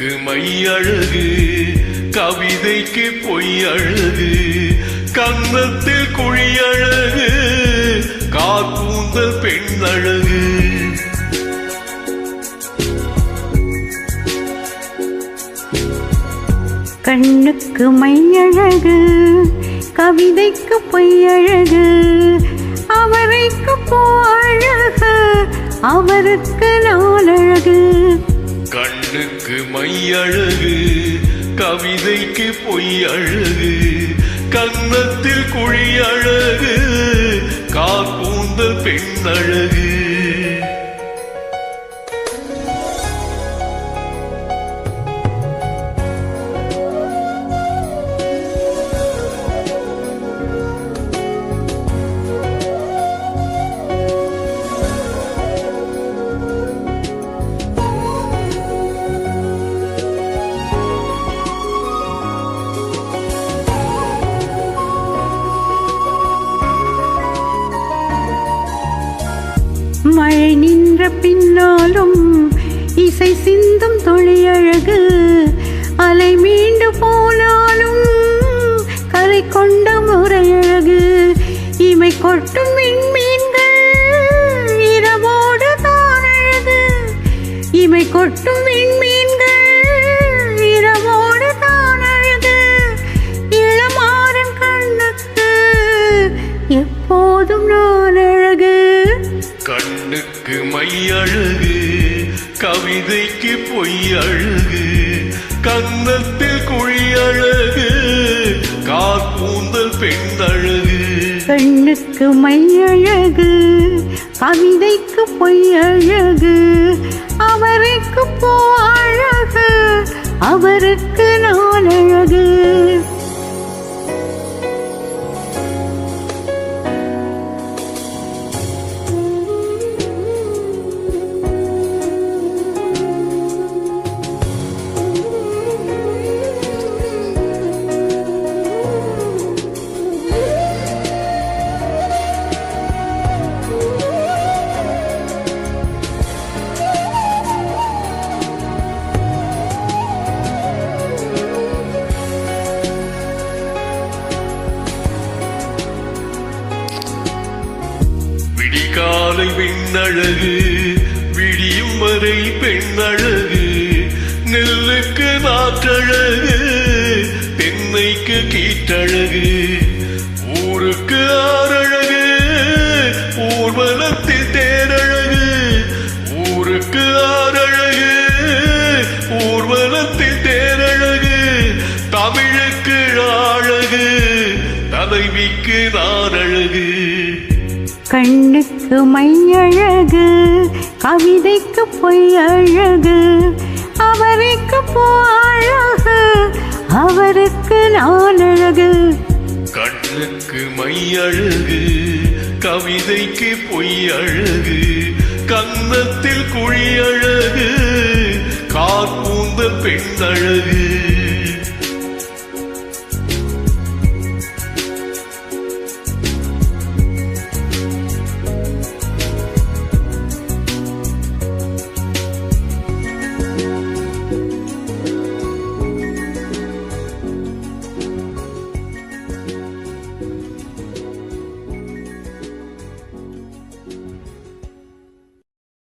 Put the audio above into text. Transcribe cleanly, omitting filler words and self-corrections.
கண்ணுக்கு மையழகு, கவிதைக்கு பொய்யழகு, கன்னத்தில் குழியழகு, காக்கூந்தல் பெண்ணழகு. கண்ணுக்கு மையழகு, கவிதைக்கு பொய்யழகு, அவரைக்கு பூ அழகு, அவருக்கு நாளழகு. கண்ணுக்கு மையழகு, கவிதைக்கு பொய்யழகு, கன்னத்தில் குழியழகு, காக்கூந்தல் பெண்ணழகு. மழை நின்ற பின்னாலும் இசை சிந்தும் தொழியழகு, அலை மீண்டு போனாலும் கரை கொண்ட முறையழகு. இமை கொட்டும் விண்மீன்கள் இரவோடு தான் அழகு, இமை கொட்டும் விண்மீன்கள் இரவோடு தான் அழகு. இளமாறன் கண்ணுக்கு எப்போதும் நான் அழகு. கண்ணுக்கு மையழகு, கவிதைக்கு பொய்யழகு, கன்னத்தில் குழியழகு, காக்கூந்தல் பெண்ணழகு. கண்ணுக்கு மையழகு, கவிதைக்கு பொய்யழகு, அவருக்கு பூ அழகு, அவருக்கு நான் அழகு. காலை விண்ணழகு, விடியும் வரை பெண்ணழகு, நெல்லுக்கு நாற்றழகு, தென்னைக்கு கீற்றழகு, ஊருக்கு ஆறழகு, ஊர்வலத்தில் தேரழகு, ஊருக்கு ஆறழகு, ஊர்வலத்தில் தேரழகு, தமிழுக்கு அழகு, தலைவிக்கு நானழகு. கண்ணுக்கு மையழகு, கவிதைக்கு பொய்யழகு, அவருக்கு பூ அழகு, அவருக்கு நான் அழகு. கண்ணுக்கு மையழகு, கவிதைக்கு பொய்யழகு, கன்னத்தில் குழியழகு, காக்கூந்தல் பெண்ணழகு.